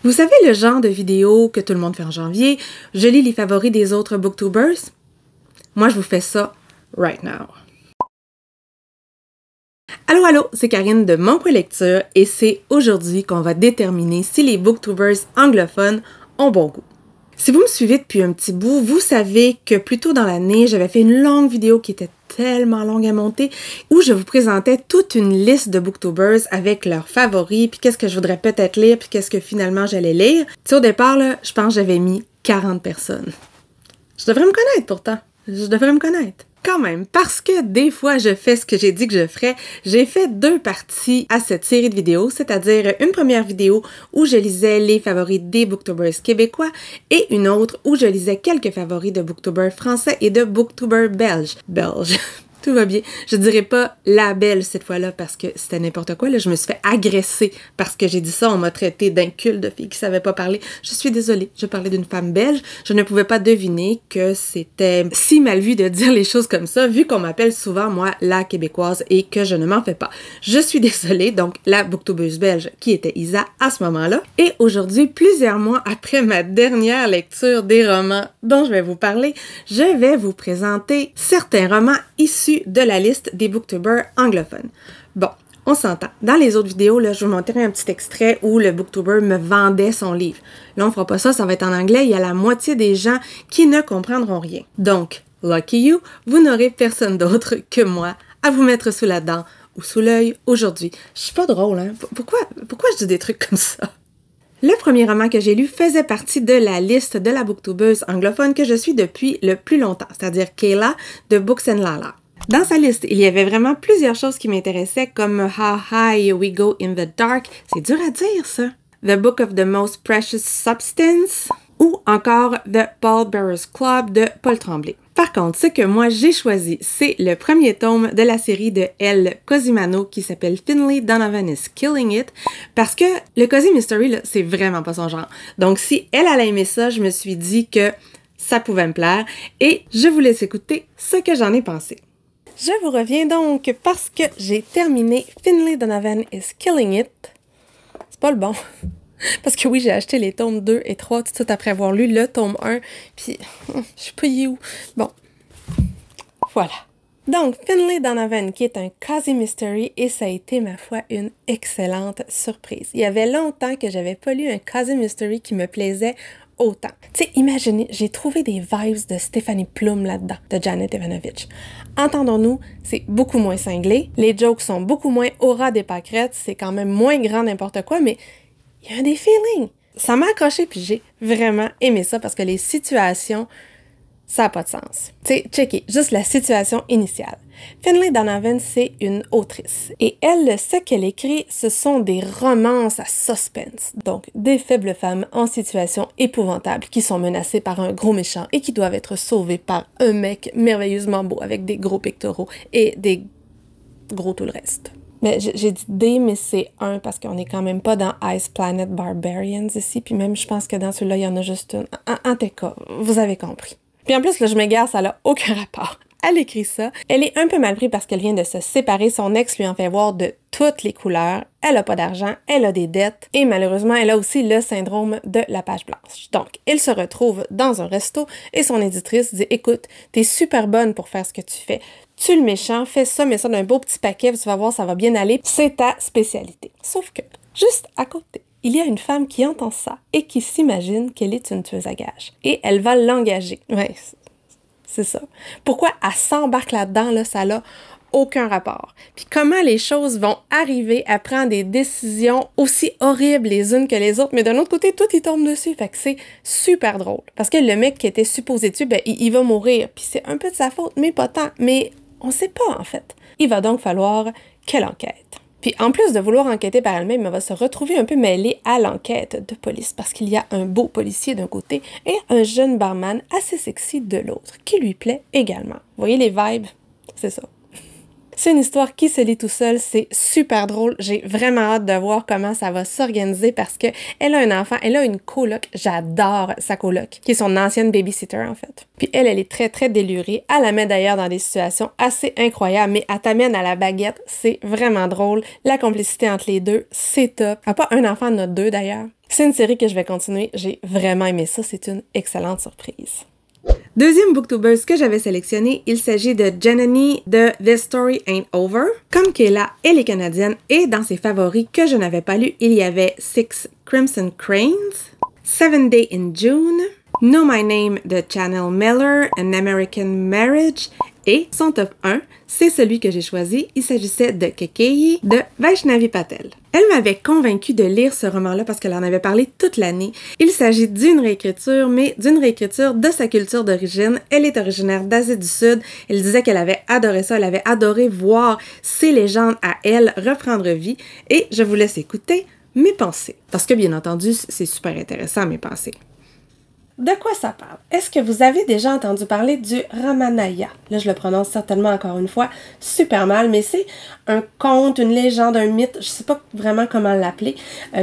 Vous savez le genre de vidéo que tout le monde fait en janvier? Je lis les favoris des autres booktubers? Moi, je vous fais ça right now. Allô, c'est Karine de Mon Coin Lecture et c'est aujourd'hui qu'on va déterminer si les booktubers anglophones ont bon goût. Si vous me suivez depuis un petit bout, vous savez que plus tôt dans l'année, j'avais fait une longue vidéo qui était tellement longue à monter où je vous présentais toute une liste de booktubers avec leurs favoris, puis qu'est-ce que je voudrais peut-être lire, puis qu'est-ce que finalement j'allais lire. Tu sais, au départ, là, je pense que j'avais mis 40 personnes. Je devrais me connaître pourtant. Je devrais me connaître. Quand même, parce que des fois, je fais ce que j'ai dit que je ferais. J'ai fait 2 parties à cette série de vidéos, c'est-à-dire une première vidéo où je lisais les favoris des booktubers québécois et une autre où je lisais quelques favoris de booktubers français et de booktubers belges. Tout va bien. Je dirais pas la belle cette fois-là parce que c'était n'importe quoi. Là, je me suis fait agresser parce que j'ai dit ça. On m'a traité d'inculte de fille qui savait pas parler. Je suis désolée. Je parlais d'une femme belge. Je ne pouvais pas deviner que c'était si mal vu de dire les choses comme ça, vu qu'on m'appelle souvent, moi, la québécoise et que je ne m'en fais pas. Je suis désolée. Donc, la booktubeuse belge qui était Isa à ce moment-là. Et aujourd'hui, plusieurs mois après ma dernière lecture des romans dont je vais vous parler, je vais vous présenter certains romans issus de la liste des booktubers anglophones. Bon, on s'entend. Dans les autres vidéos, là, je vous montrerai un petit extrait où le booktuber me vendait son livre. Là, on fera pas ça, ça va être en anglais. Il y a la moitié des gens qui ne comprendront rien. Donc, lucky you, vous n'aurez personne d'autre que moi à vous mettre sous la dent ou sous l'œil aujourd'hui. Je suis pas drôle, hein? Pourquoi je dis des trucs comme ça? Le premier roman que j'ai lu faisait partie de la liste de la booktubeuse anglophone que je suis depuis le plus longtemps, c'est-à-dire Kayla de Books and Lala. Dans sa liste, il y avait vraiment plusieurs choses qui m'intéressaient comme How High We Go in the Dark, c'est dur à dire ça, The Book of the Most Precious Substance ou encore The Pallbearers Club de Paul Tremblay. Par contre, ce que moi j'ai choisi, c'est le premier tome de la série de Elle Cosimano qui s'appelle Finlay Donovan is Killing It parce que le Cozy Mystery, là, c'est vraiment pas son genre. Donc si elle a aimé ça, je me suis dit que ça pouvait me plaire et je vous laisse écouter ce que j'en ai pensé. Je vous reviens donc parce que j'ai terminé Finlay Donovan is Killing It. C'est pas le bon. Parce que oui, j'ai acheté les tomes 2 et 3 tout de suite après avoir lu le tome 1. Puis, je sais pas où. Bon, voilà. Donc, Finlay Donovan, qui est un Cozy Mystery, et ça a été, ma foi, une excellente surprise. Il y avait longtemps que j'avais pas lu un Cozy Mystery qui me plaisait autant. Tu sais, imaginez, j'ai trouvé des vibes de Stephanie Plum là-dedans, de Janet Evanovich. Entendons-nous, c'est beaucoup moins cinglé, les jokes sont beaucoup moins aura des pâquerettes, c'est quand même moins grand n'importe quoi, mais il y a des feelings. Ça m'a accroché, puis j'ai vraiment aimé ça parce que les situations, ça n'a pas de sens. Tu sais, checkez, juste la situation initiale. Finlay Donovan, c'est une autrice. Et elle, ce qu'elle écrit, ce sont des romances à suspense. Donc, des faibles femmes en situation épouvantable qui sont menacées par un gros méchant et qui doivent être sauvées par un mec merveilleusement beau avec des gros pectoraux et des gros tout le reste. Mais j'ai dit des, mais c'est un parce qu'on n'est quand même pas dans Ice Planet Barbarians ici. Puis même, je pense que dans celui-là, il y en a juste une. En tout cas, vous avez compris. Puis en plus, là, je m'égare, ça n'a aucun rapport. Elle écrit ça. Elle est un peu mal prise parce qu'elle vient de se séparer. Son ex lui en fait voir de toutes les couleurs. Elle a pas d'argent, elle a des dettes. Et malheureusement, elle a aussi le syndrome de la page blanche. Donc, il se retrouve dans un resto et son éditrice dit « Écoute, t'es super bonne pour faire ce que tu fais. Tue le méchant, fais ça, mets ça dans un beau petit paquet, tu vas voir, ça va bien aller. C'est ta spécialité. » Sauf que, juste à côté, il y a une femme qui entend ça et qui s'imagine qu'elle est une tueuse à gages. Et elle va l'engager. Ouais, c'est ça. Pourquoi elle s'embarque là-dedans, là, ça n'a aucun rapport. Puis comment les choses vont arriver à prendre des décisions aussi horribles les unes que les autres, mais d'un autre côté, tout y tombe dessus. Fait que c'est super drôle. Parce que le mec qui était supposé tuer, ben, il va mourir. Puis c'est un peu de sa faute, mais pas tant. Mais on sait pas, en fait. Il va donc falloir qu'elle enquête. Puis en plus de vouloir enquêter par elle-même, elle va se retrouver un peu mêlée à l'enquête de police parce qu'il y a un beau policier d'un côté et un jeune barman assez sexy de l'autre qui lui plaît également. Vous voyez les vibes? C'est ça. C'est une histoire qui se lit tout seul, c'est super drôle. J'ai vraiment hâte de voir comment ça va s'organiser parce que elle a un enfant, elle a une coloc, j'adore sa coloc, qui est son ancienne babysitter en fait. Puis elle est très très délurée, elle la met d'ailleurs dans des situations assez incroyables, mais elle t'amène à la baguette, c'est vraiment drôle. La complicité entre les deux, c'est top. Elle n'a pas un enfant, elle en a deux d'ailleurs. C'est une série que je vais continuer, j'ai vraiment aimé ça, c'est une excellente surprise. Deuxième booktubers que j'avais sélectionné, il s'agit de Janani de This Story Ain't Over. Comme Kayla, elle est canadienne et dans ses favoris que je n'avais pas lu, il y avait Six Crimson Cranes, 7 Days in June, Know My Name de Chanel Miller, An American Marriage et son top 1, c'est celui que j'ai choisi, il s'agissait de Kekeyi de Vaishnavi Patel. Elle m'avait convaincue de lire ce roman-là parce qu'elle en avait parlé toute l'année. Il s'agit d'une réécriture, mais d'une réécriture de sa culture d'origine. Elle est originaire d'Asie du Sud. Elle disait qu'elle avait adoré ça, elle avait adoré voir ses légendes à elle reprendre vie. Et je vous laisse écouter mes pensées. Parce que bien entendu, c'est super intéressant mes pensées. De quoi ça parle? Est-ce que vous avez déjà entendu parler du Ramayana? Là, je le prononce certainement encore une fois super mal, mais c'est un conte, une légende, un mythe, je sais pas vraiment comment l'appeler,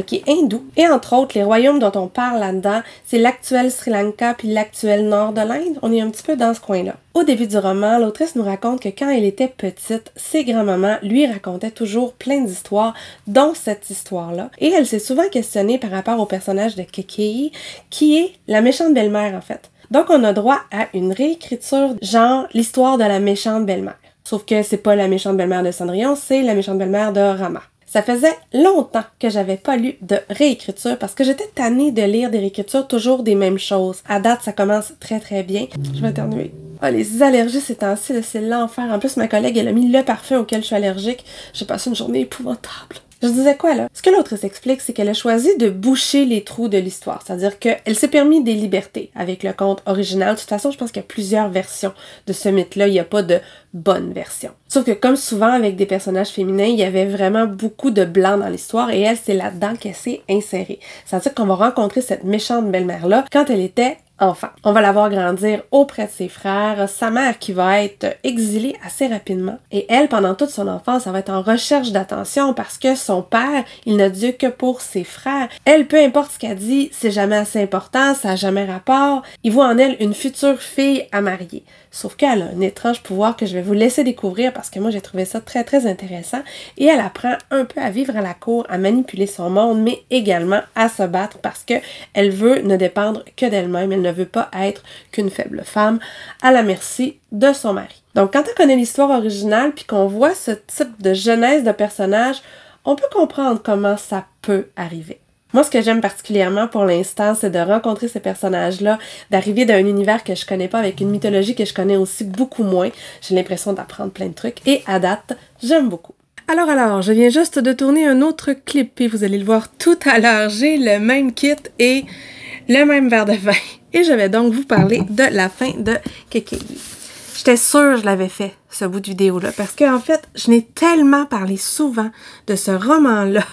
qui est hindou. Et entre autres, les royaumes dont on parle là-dedans, c'est l'actuel Sri Lanka puis l'actuel nord de l'Inde. On est un petit peu dans ce coin-là. Au début du roman, l'autrice nous raconte que quand elle était petite, ses grands-mamans lui racontaient toujours plein d'histoires, dont cette histoire-là. Et elle s'est souvent questionnée par rapport au personnage de Kekeyi, qui est la méchante belle-mère en fait. Donc on a droit à une réécriture genre l'histoire de la méchante belle-mère. Sauf que c'est pas la méchante belle-mère de Cendrillon, c'est la méchante belle-mère de Rama. Ça faisait longtemps que j'avais pas lu de réécriture parce que j'étais tannée de lire des réécritures toujours des mêmes choses. À date, ça commence très très bien. Je vais éternuer. Ah, les allergies ces temps-ci, c'est l'enfer. En plus, ma collègue, elle a mis le parfum auquel je suis allergique. J'ai passé une journée épouvantable. Je disais quoi, là? Ce que l'autrice explique, c'est qu'elle a choisi de boucher les trous de l'histoire. C'est-à-dire qu'elle s'est permis des libertés avec le conte original. De toute façon, je pense qu'il y a plusieurs versions de ce mythe-là. Il n'y a pas de bonne version. Sauf que comme souvent avec des personnages féminins, il y avait vraiment beaucoup de blanc dans l'histoire et elle, c'est là-dedans qu'elle s'est insérée. C'est-à-dire qu'on va rencontrer cette méchante belle-mère-là quand elle était enfant. On va la voir grandir auprès de ses frères, sa mère qui va être exilée assez rapidement. Et elle, pendant toute son enfance, elle va être en recherche d'attention parce que son père, il n'a Dieu que pour ses frères. Elle, peu importe ce qu'elle dit, c'est jamais assez important, ça n'a jamais rapport. Il voit en elle une future fille à marier. Sauf qu'elle a un étrange pouvoir que je vais vous laisser découvrir parce que moi j'ai trouvé ça très très intéressant et elle apprend un peu à vivre à la cour, à manipuler son monde, mais également à se battre parce que elle veut ne dépendre que d'elle-même, elle ne veut pas être qu'une faible femme à la merci de son mari. Donc quand on connaît l'histoire originale puis qu'on voit ce type de genèse de personnage, on peut comprendre comment ça peut arriver. Moi, ce que j'aime particulièrement pour l'instant, c'est de rencontrer ces personnages-là, d'arriver d'un univers que je connais pas avec une mythologie que je connais aussi beaucoup moins. J'ai l'impression d'apprendre plein de trucs et à date, j'aime beaucoup. Alors, je viens juste de tourner un autre clip et vous allez le voir tout à l'heure. J'ai le même kit et le même verre de vin. Et je vais donc vous parler de la fin de Kekeyi. J'étais sûre que je l'avais fait, ce bout de vidéo-là, parce qu'en fait, je n'ai tellement parlé souvent de ce roman-là.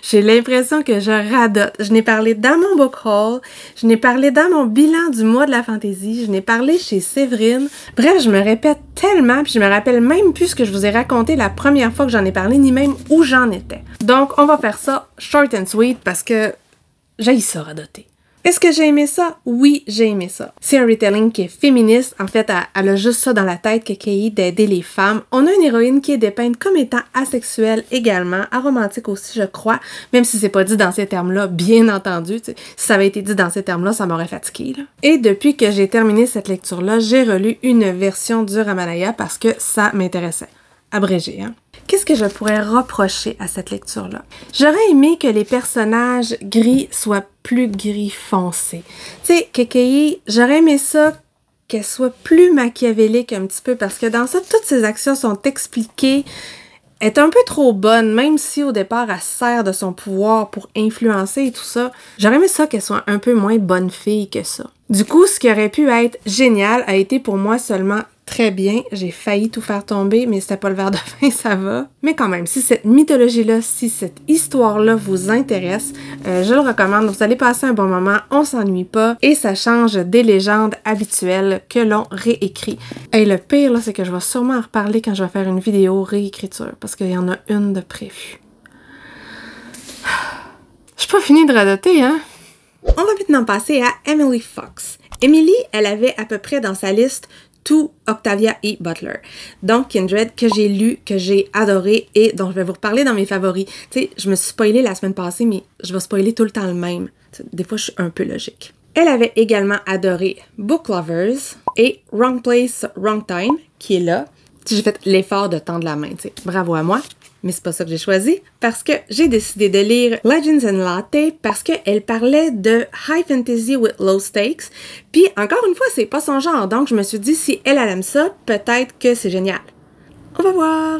J'ai l'impression que je radote. Je n'ai parlé dans mon book haul, je n'ai parlé dans mon bilan du mois de la fantaisie, je n'ai parlé chez Séverine. Bref, je me répète tellement, puis je me rappelle même plus ce que je vous ai raconté la première fois que j'en ai parlé, ni même où j'en étais. Donc, on va faire ça short and sweet parce que j'haïs ça radoter. Est-ce que j'ai aimé ça? Oui, j'ai aimé ça. C'est un retelling qui est féministe. En fait, elle a juste ça dans la tête, Kekeyi, d'aider les femmes. On a une héroïne qui est dépeinte comme étant asexuelle également, aromantique aussi, je crois, même si c'est pas dit dans ces termes-là, bien entendu. Si ça avait été dit dans ces termes-là, ça m'aurait fatiguée. Et depuis que j'ai terminé cette lecture-là, j'ai relu une version du Ramayana parce que ça m'intéressait. Abrégé, hein? Qu'est-ce que je pourrais reprocher à cette lecture-là? J'aurais aimé que les personnages gris soient plus gris foncé. Tu sais, Kekeyi, j'aurais aimé ça qu'elle soit plus machiavélique un petit peu parce que dans ça, toutes ses actions sont expliquées. Elle est un peu trop bonne, même si au départ, elle sert de son pouvoir pour influencer et tout ça. J'aurais aimé ça qu'elle soit un peu moins bonne fille que ça. Du coup, ce qui aurait pu être génial a été pour moi seulement très bien. J'ai failli tout faire tomber, mais c'était pas le verre de vin, ça va. Mais quand même, si cette mythologie-là, si cette histoire-là vous intéresse, je le recommande. Vous allez passer un bon moment, on s'ennuie pas, et ça change des légendes habituelles que l'on réécrit. Et le pire, là, c'est que je vais sûrement en reparler quand je vais faire une vidéo réécriture, parce qu'il y en a une de prévue. Je suis pas finie de radoter, hein? On va maintenant passer à Emily Fox. Emily, elle avait à peu près dans sa liste tout Octavia E. Butler. Donc, Kindred, que j'ai lu, que j'ai adoré et dont je vais vous reparler dans mes favoris. Tu sais, je me suis spoilée la semaine passée, mais je vais spoiler tout le temps le même. Des fois, je suis un peu logique. Elle avait également adoré Book Lovers et Wrong Place, Wrong Time, qui est là. J'ai fait l'effort de tendre la main, tu sais. Bravo à moi. Mais c'est pas ça que j'ai choisi, parce que j'ai décidé de lire Legends and Latte parce qu'elle parlait de high fantasy with low stakes. Puis encore une fois, c'est pas son genre, donc je me suis dit si elle aime ça, peut-être que c'est génial. On va voir!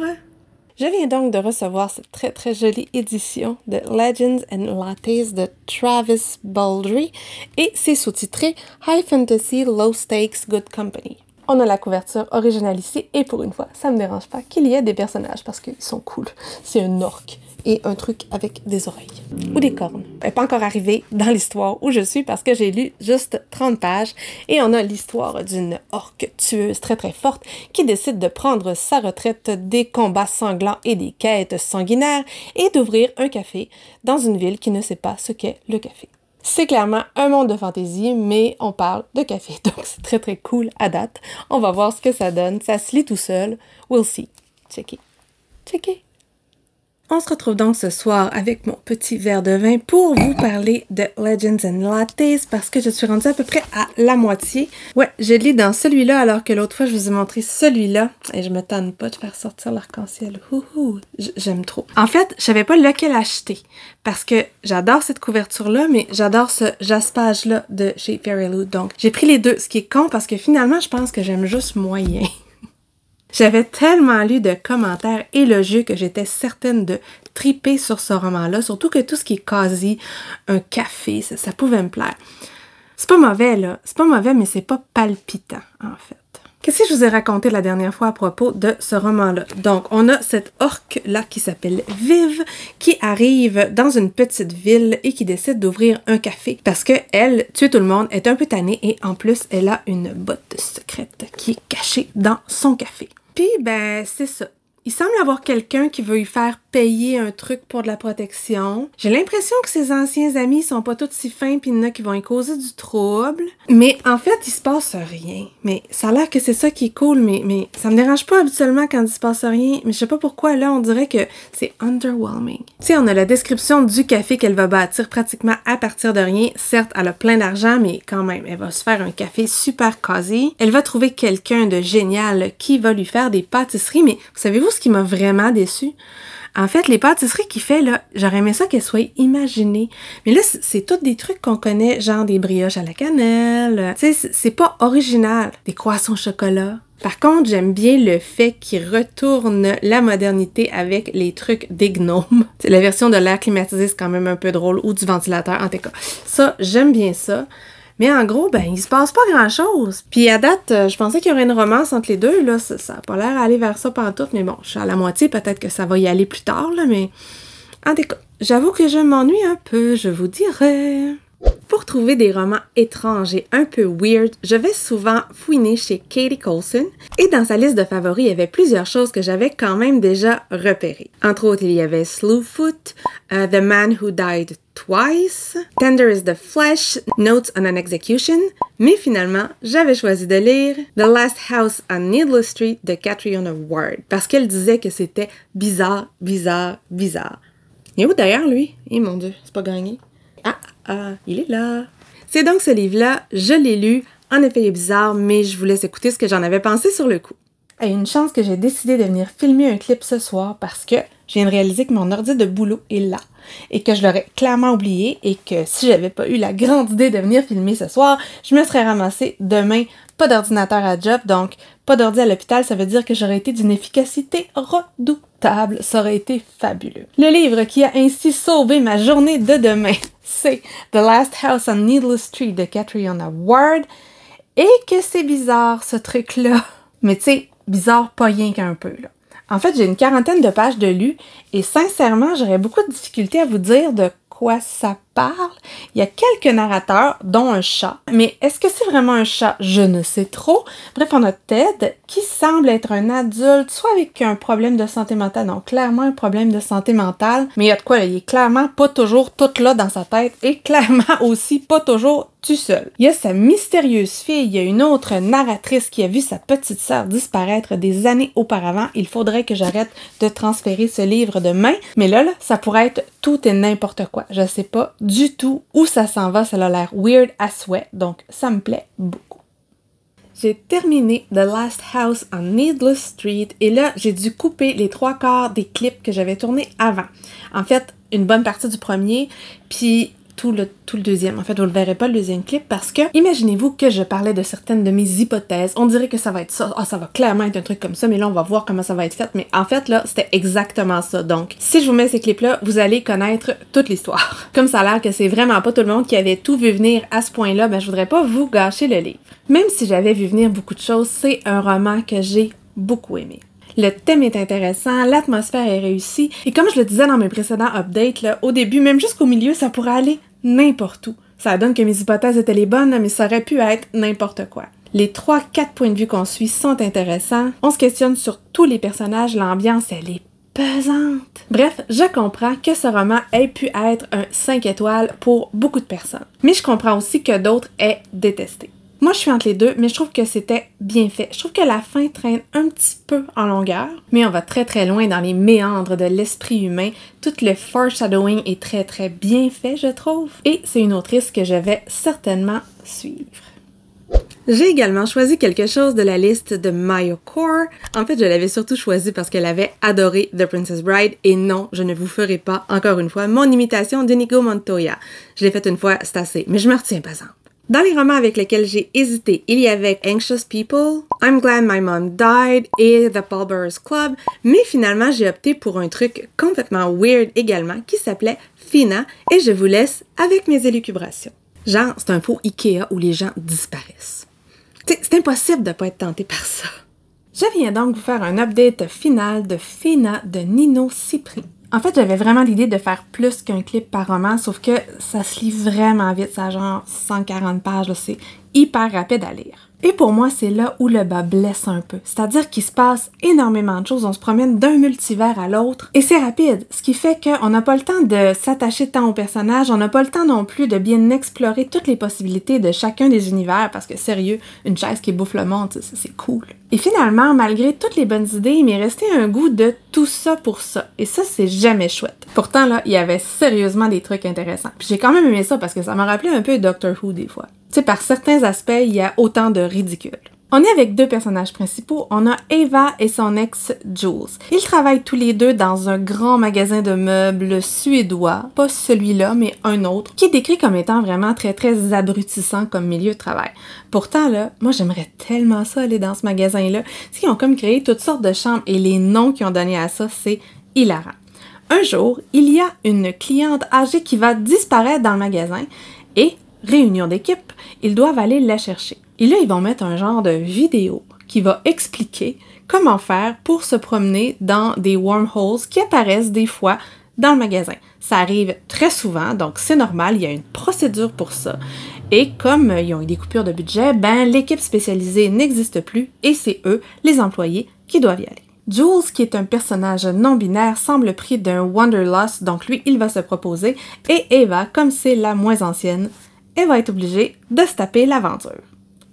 Je viens donc de recevoir cette très jolie édition de Legends and Lattes de Travis Baldry et c'est sous-titré High Fantasy Low Stakes Good Company. On a la couverture originale ici, et pour une fois, ça me dérange pas qu'il y ait des personnages parce qu'ils sont cool. C'est un orque et un truc avec des oreilles ou des cornes. Elle n'est pas encore arrivée dans l'histoire où je suis parce que j'ai lu juste 30 pages et on a l'histoire d'une orque tueuse très forte qui décide de prendre sa retraite des combats sanglants et des quêtes sanguinaires et d'ouvrir un café dans une ville qui ne sait pas ce qu'est le café. C'est clairement un monde de fantaisie, mais on parle de café, donc c'est très cool à date. On va voir ce que ça donne. Ça se lit tout seul. We'll see. Checké. On se retrouve donc ce soir avec mon petit verre de vin pour vous parler de Legends and Lattes parce que je suis rendue à peu près à la moitié. Ouais, je lis dans celui-là alors que l'autre fois je vous ai montré celui-là et je me tanne pas de faire sortir l'arc-en-ciel. J'aime trop. En fait, je savais pas lequel acheter parce que j'adore cette couverture-là, mais j'adore ce jaspage-là de chez Fairy Loot. Donc, j'ai pris les deux, ce qui est con parce que finalement, je pense que j'aime juste moyen. J'avais tellement lu de commentaires élogieux que j'étais certaine de triper sur ce roman-là, surtout que tout ce qui est quasi un café, ça pouvait me plaire. C'est pas mauvais, là. C'est pas mauvais, mais c'est pas palpitant, en fait. Qu'est-ce que je vous ai raconté la dernière fois à propos de ce roman-là? Donc, on a cette orque-là qui s'appelle Viv, qui arrive dans une petite ville et qui décide d'ouvrir un café parce que elle, tue tout le monde, est un peu tannée et en plus, elle a une botte secrète qui est cachée dans son café. Puis, ben, c'est ça. Il semble avoir quelqu'un qui veut lui faire payer un truc pour de la protection. J'ai l'impression que ses anciens amis sont pas tous si fins pis il y en a qui vont y causer du trouble. Mais en fait, il se passe rien. Mais ça a l'air que c'est ça qui est cool, mais ça me dérange pas habituellement quand il se passe rien. Mais je sais pas pourquoi, là, on dirait que c'est underwhelming. Tu sais, on a la description du café qu'elle va bâtir pratiquement à partir de rien. Certes, elle a plein d'argent, mais quand même, elle va se faire un café super cosy. Elle va trouver quelqu'un de génial qui va lui faire des pâtisseries, mais savez-vous ce qui m'a vraiment déçue? En fait, les pâtisseries qu'il fait, là, j'aurais aimé ça qu'elles soient imaginées. Mais là, c'est tous des trucs qu'on connaît, genre des brioches à la cannelle. Tu sais, c'est pas original. Des croissants au chocolat. Par contre, j'aime bien le fait qu'il retourne la modernité avec les trucs des gnomes. La version de l'air climatisé, c'est quand même un peu drôle, ou du ventilateur, en tout cas. Ça, j'aime bien ça. Mais en gros, ben, il se passe pas grand-chose. Puis à date, je pensais qu'il y aurait une romance entre les deux, là, ça a pas l'air d'aller vers ça pantoute, mais bon, je suis à la moitié, peut-être que ça va y aller plus tard, là, mais... En tout cas, j'avoue que je m'ennuie un peu, je vous dirais. Pour trouver des romans étranges et un peu weird, je vais souvent fouiner chez Katie Colson, et dans sa liste de favoris, il y avait plusieurs choses que j'avais quand même déjà repérées. Entre autres, il y avait Slewfoot, The Man Who Died Twice, Tender is the Flesh, Notes on an Execution, mais finalement, j'avais choisi de lire The Last House on Needless Street de Catriona Ward, parce qu'elle disait que c'était bizarre. Il est où d'ailleurs, lui? Eh mon Dieu, c'est pas gagné. Il est là. C'est donc ce livre-là, je l'ai lu. En effet, il est bizarre, mais je vous laisse écouter ce que j'en avais pensé sur le coup. Et une chance que j'ai décidé de venir filmer un clip ce soir parce que je viens de réaliser que mon ordi de boulot est là et que je l'aurais clairement oublié et que si j'avais pas eu la grande idée de venir filmer ce soir, je me serais ramassée demain, pas d'ordinateur à job, donc pas d'ordi à l'hôpital, ça veut dire que j'aurais été d'une efficacité redoutable. Ça aurait été fabuleux. Le livre qui a ainsi sauvé ma journée de demain, c'est The Last House on Needless Street de Catriona Ward. Et que c'est bizarre, ce truc-là. Mais tu sais, bizarre pas rien qu'un peu, là. En fait, j'ai une quarantaine de pages de lus et sincèrement, j'aurais beaucoup de difficulté à vous dire de quoi ça parle. Il y a quelques narrateurs, dont un chat. Mais est-ce que c'est vraiment un chat? Je ne sais trop. Bref, on a Ted, qui semble être un adulte, soit avec un problème de santé mentale, donc clairement un problème de santé mentale, mais il y a de quoi, là, il est clairement pas toujours tout là dans sa tête, et clairement aussi pas toujours tout seul. Il y a sa mystérieuse fille, il y a une autre narratrice qui a vu sa petite sœur disparaître des années auparavant. Il faudrait que j'arrête de transférer ce livre de main, mais là, ça pourrait être tout et n'importe quoi. Je sais pas du tout où ça s'en va, ça a l'air weird à souhait, donc ça me plaît beaucoup. J'ai terminé The Last House on Needless Street et là, j'ai dû couper les 3/4 des clips que j'avais tournés avant. En fait, une bonne partie du premier, puis tout le deuxième. En fait, vous ne le verrez pas le deuxième clip parce que, imaginez-vous que je parlais de certaines de mes hypothèses. On dirait que ça va être ça. Ah, ça va clairement être un truc comme ça, mais là, on va voir comment ça va être fait. Mais en fait, là, c'était exactement ça. Donc, si je vous mets ces clips-là, vous allez connaître toute l'histoire. Comme ça a l'air que c'est vraiment pas tout le monde qui avait tout vu venir à ce point-là, ben, je voudrais pas vous gâcher le livre. Même si j'avais vu venir beaucoup de choses, c'est un roman que j'ai beaucoup aimé. Le thème est intéressant, l'atmosphère est réussie, et comme je le disais dans mes précédents updates, là, au début, même jusqu'au milieu, ça pourrait aller n'importe où. Ça donne que mes hypothèses étaient les bonnes, mais ça aurait pu être n'importe quoi. Les 3-4 points de vue qu'on suit sont intéressants, on se questionne sur tous les personnages, l'ambiance, elle est pesante. Bref, je comprends que ce roman ait pu être un 5 étoiles pour beaucoup de personnes, mais je comprends aussi que d'autres aient détesté. Moi, je suis entre les deux, mais je trouve que c'était bien fait. Je trouve que la fin traîne un petit peu en longueur, mais on va très très loin dans les méandres de l'esprit humain. Tout le foreshadowing est très très bien fait, je trouve. Et c'est une autrice que je vais certainement suivre. J'ai également choisi quelque chose de la liste de Maya Core. En fait, je l'avais surtout choisi parce qu'elle avait adoré The Princess Bride. Et non, je ne vous ferai pas, encore une fois, mon imitation d'Inigo Montoya. Je l'ai faite une fois, c'est assez, mais je me retiens pas exemple. Dans les romans avec lesquels j'ai hésité, il y avait Anxious People, I'm Glad My Mom Died et The Pallbearers Club, mais finalement j'ai opté pour un truc complètement weird également qui s'appelait Fina et je vous laisse avec mes élucubrations. Genre, c'est un faux Ikea où les gens disparaissent. C'est impossible de pas être tenté par ça. Je viens donc vous faire un update final de Fina de Nino Cipri. En fait, j'avais vraiment l'idée de faire plus qu'un clip par roman, sauf que ça se lit vraiment vite, ça a genre 140 pages, c'est hyper rapide à lire. Et pour moi, c'est là où le bas blesse un peu. C'est-à-dire qu'il se passe énormément de choses, on se promène d'un multivers à l'autre, et c'est rapide, ce qui fait qu'on n'a pas le temps de s'attacher tant au personnage, on n'a pas le temps non plus de bien explorer toutes les possibilités de chacun des univers, parce que sérieux, une chaise qui bouffe le monde, c'est cool. Et finalement, malgré toutes les bonnes idées, il m'est resté un goût de tout ça pour ça, et ça, c'est jamais chouette. Pourtant, là, il y avait sérieusement des trucs intéressants. Puis j'ai quand même aimé ça, parce que ça m'a rappelé un peu Doctor Who des fois. Tu sais, par certains aspects, il y a autant de ridicule. On est avec deux personnages principaux. On a Eva et son ex Jules. Ils travaillent tous les deux dans un grand magasin de meubles suédois, pas celui-là, mais un autre, qui est décrit comme étant vraiment très très abrutissant comme milieu de travail. Pourtant, là, moi j'aimerais tellement ça aller dans ce magasin-là. Ils ont comme créé toutes sortes de chambres et les noms qu'ils ont donnés à ça, c'est hilarant. Un jour, il y a une cliente âgée qui va disparaître dans le magasin et réunion d'équipe, ils doivent aller la chercher. Et là, ils vont mettre un genre de vidéo qui va expliquer comment faire pour se promener dans des wormholes qui apparaissent des fois dans le magasin. Ça arrive très souvent, donc c'est normal, il y a une procédure pour ça. Et comme ils ont eu des coupures de budget, ben l'équipe spécialisée n'existe plus et c'est eux, les employés, qui doivent y aller. Jules, qui est un personnage non-binaire, semble pris d'un Wanderlust, donc lui, il va se proposer, et Eva, comme c'est la moins ancienne, elle va être obligée de se taper l'aventure.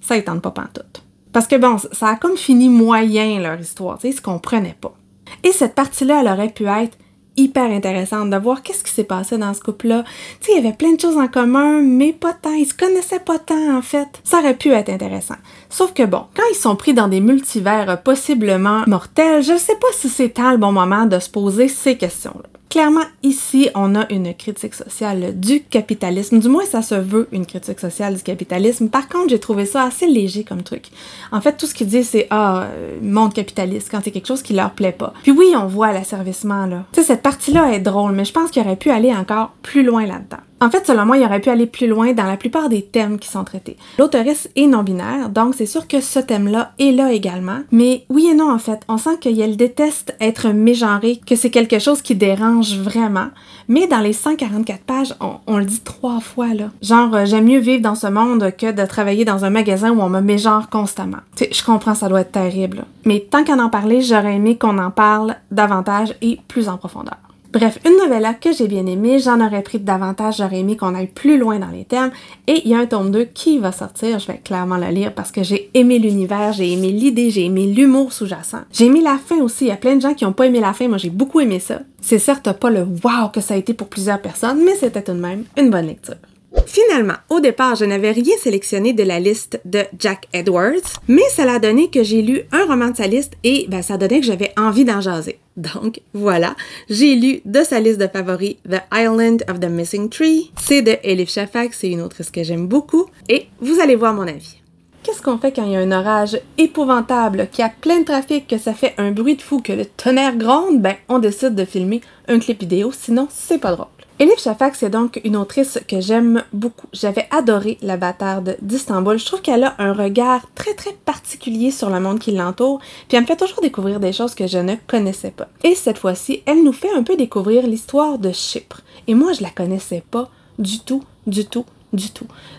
Ça ne tente pas pantoute. Parce que bon, ça a comme fini moyen leur histoire, tu sais, ils se comprenaient pas. Et cette partie-là, elle aurait pu être hyper intéressante de voir qu'est-ce qui s'est passé dans ce couple-là. Tu sais, il y avait plein de choses en commun, mais pas tant, ils se connaissaient pas tant en fait. Ça aurait pu être intéressant. Sauf que bon, quand ils sont pris dans des multivers possiblement mortels, je sais pas si c'est tant le bon moment de se poser ces questions-là. Clairement, ici, on a une critique sociale du capitalisme. Du moins, ça se veut une critique sociale du capitalisme. Par contre, j'ai trouvé ça assez léger comme truc. En fait, tout ce qu'ils disent, c'est « Ah, monde capitaliste » quand c'est quelque chose qui leur plaît pas. Puis oui, on voit l'asservissement, là. Tu sais, cette partie-là est drôle, mais je pense qu'il aurait pu aller encore plus loin là-dedans. En fait, selon moi, il aurait pu aller plus loin dans la plupart des thèmes qui sont traités. L'auteuresse est non-binaire, donc c'est sûr que ce thème-là est là également. Mais oui et non, en fait, on sent qu'elle déteste être mégenrée, que c'est quelque chose qui dérange vraiment. Mais dans les 144 pages, on le dit 3 fois, là. Genre, j'aime mieux vivre dans ce monde que de travailler dans un magasin où on me mégenre constamment. Tu sais, je comprends, ça doit être terrible, là. Mais tant qu'à en parler, j'aurais aimé qu'on en parle davantage et plus en profondeur. Bref, une novella que j'ai bien aimée, j'en aurais pris davantage, j'aurais aimé qu'on aille plus loin dans les thèmes, et il y a un tome 2 qui va sortir, je vais clairement le lire parce que j'ai aimé l'univers, j'ai aimé l'idée, j'ai aimé l'humour sous-jacent. J'ai aimé la fin aussi, il y a plein de gens qui n'ont pas aimé la fin, moi j'ai beaucoup aimé ça. C'est certes pas le wow que ça a été pour plusieurs personnes, mais c'était tout de même une bonne lecture. Finalement, au départ, je n'avais rien sélectionné de la liste de Jack Edwards, mais ça l'a donné que j'ai lu un roman de sa liste et ça donnait que j'avais envie d'en jaser. Donc, voilà, j'ai lu de sa liste de favoris The Island of the Missing Tree. C'est de Elif Shafak, c'est une autrice que j'aime beaucoup, et vous allez voir mon avis. Qu'est-ce qu'on fait quand il y a un orage épouvantable, qu'il y a plein de trafic, que ça fait un bruit de fou, que le tonnerre gronde? On décide de filmer un clip vidéo, sinon c'est pas drôle. Elif Shafak, c'est donc une autrice que j'aime beaucoup. J'avais adoré La Bâtarde d'Istanbul. Je trouve qu'elle a un regard très très particulier sur le monde qui l'entoure, puis elle me fait toujours découvrir des choses que je ne connaissais pas. Et cette fois-ci, elle nous fait un peu découvrir l'histoire de Chypre. Et moi, je la connaissais pas du tout.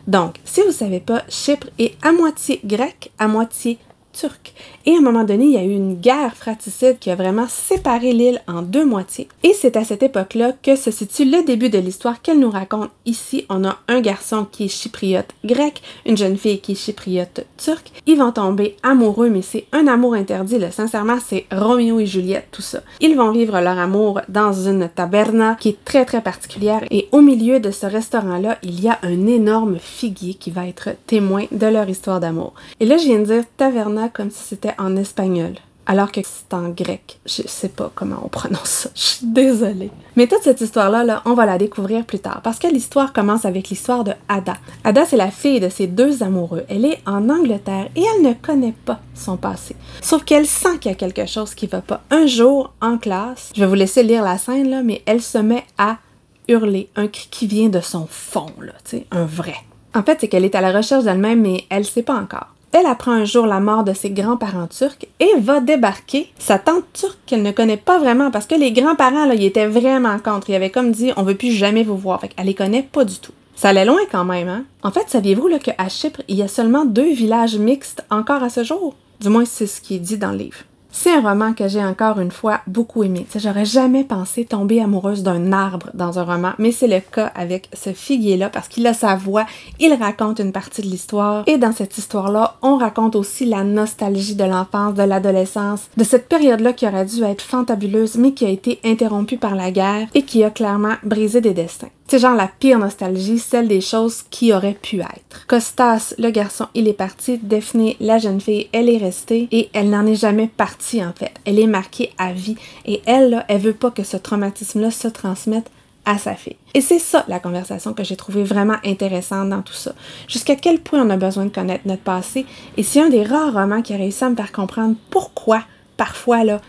Donc, si vous savez pas, Chypre est à moitié grec, à moitié turc. Et à un moment donné, il y a eu une guerre fratricide qui a vraiment séparé l'île en 2 moitiés. Et c'est à cette époque-là que se situe le début de l'histoire qu'elle nous raconte ici. On a un garçon qui est chypriote grec, une jeune fille qui est chypriote turque. Ils vont tomber amoureux, mais c'est un amour interdit, là. Sincèrement, c'est Roméo et Juliette, tout ça. Ils vont vivre leur amour dans une taberna qui est très très particulière. Et au milieu de ce restaurant-là, il y a un énorme figuier qui va être témoin de leur histoire d'amour. Et là, je viens de dire taverna comme si c'était en espagnol, alors que c'est en grec. Je sais pas comment on prononce ça, je suis désolée. Mais toute cette histoire-là, on va la découvrir plus tard, parce que l'histoire commence avec l'histoire de Ada. Ada, c'est la fille de ces 2 amoureux. Elle est en Angleterre et elle ne connaît pas son passé. Sauf qu'elle sent qu'il y a quelque chose qui va pas. Un jour, en classe, je vais vous laisser lire la scène, là, mais elle se met à hurler, un cri qui vient de son fond, là, tu sais, un vrai. En fait, c'est qu'elle est à la recherche d'elle-même, mais elle sait pas encore. Elle apprend un jour la mort de ses grands-parents turcs et va débarquer sa tante turque qu'elle ne connaît pas vraiment parce que les grands-parents, là, ils étaient vraiment contre. Ils avaient comme dit « on veut plus jamais vous voir ». Fait qu'elle les connaît pas du tout. Ça allait loin quand même, hein? En fait, saviez-vous là, qu'à Chypre, il y a seulement 2 villages mixtes encore à ce jour? Du moins, c'est ce qui est dit dans le livre. C'est un roman que j'ai encore une fois beaucoup aimé. J'aurais jamais pensé tomber amoureuse d'un arbre dans un roman, mais c'est le cas avec ce figuier-là parce qu'il a sa voix, il raconte une partie de l'histoire et dans cette histoire-là, on raconte aussi la nostalgie de l'enfance, de l'adolescence, de cette période-là qui aurait dû être fantabuleuse mais qui a été interrompue par la guerre et qui a clairement brisé des destins. C'est genre la pire nostalgie, celle des choses qui auraient pu être. Costas, le garçon, il est parti. Daphné, la jeune fille, elle est restée et elle n'en est jamais partie en fait. Elle est marquée à vie et elle, là, elle veut pas que ce traumatisme-là se transmette à sa fille. Et c'est ça la conversation que j'ai trouvée vraiment intéressante dans tout ça. Jusqu'à quel point on a besoin de connaître notre passé et c'est un des rares romans qui a réussi à me faire comprendre pourquoi, parfois, là,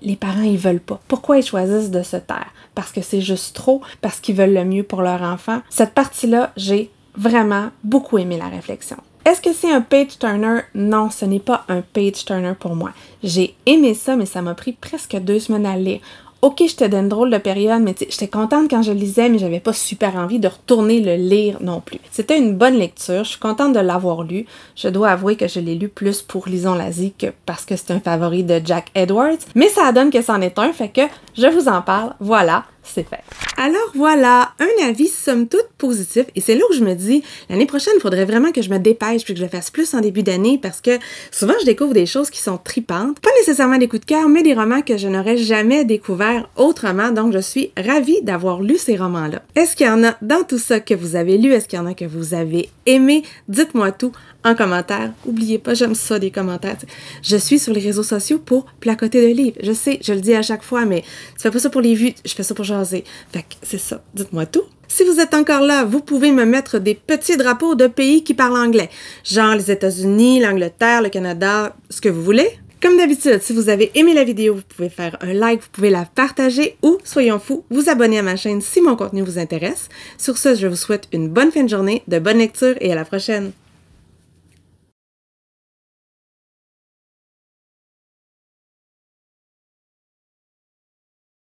les parents, ils veulent pas. Pourquoi ils choisissent de se taire? Parce que c'est juste trop, parce qu'ils veulent le mieux pour leur enfant. Cette partie-là, j'ai vraiment beaucoup aimé la réflexion. Est-ce que c'est un page-turner? Non, ce n'est pas un page-turner pour moi. J'ai aimé ça, mais ça m'a pris presque 2 semaines à lire. Ok, j'étais dans une drôle de période, mais j'étais contente quand je le lisais, mais j'avais pas super envie de retourner le lire non plus. C'était une bonne lecture, je suis contente de l'avoir lu. Je dois avouer que je l'ai lu plus pour Lisons l'Asie que parce que c'est un favori de Jack Edwards, mais ça donne que c'en est un, fait que je vous en parle, voilà, c'est fait. Alors voilà, un avis somme toute positif, et c'est là où je me dis, l'année prochaine, il faudrait vraiment que je me dépêche puis que je le fasse plus en début d'année, parce que souvent je découvre des choses qui sont tripantes, pas nécessairement des coups de cœur, mais des romans que je n'aurais jamais découverts autrement, donc je suis ravie d'avoir lu ces romans-là. Est-ce qu'il y en a dans tout ça que vous avez lu? Est-ce qu'il y en a que vous avez aimé? Dites-moi tout en commentaire. Oubliez pas, j'aime ça, des commentaires. Je suis sur les réseaux sociaux pour placoter de livres. Je sais, je le dis à chaque fois, mais tu fais pas ça pour les vues, je fais ça pour jaser. Fait que c'est ça, dites-moi tout. Si vous êtes encore là, vous pouvez me mettre des petits drapeaux de pays qui parlent anglais. Genre les États-Unis, l'Angleterre, le Canada, ce que vous voulez. Comme d'habitude, si vous avez aimé la vidéo, vous pouvez faire un like, vous pouvez la partager ou, soyons fous, vous abonner à ma chaîne si mon contenu vous intéresse. Sur ce, je vous souhaite une bonne fin de journée, de bonnes lectures et à la prochaine!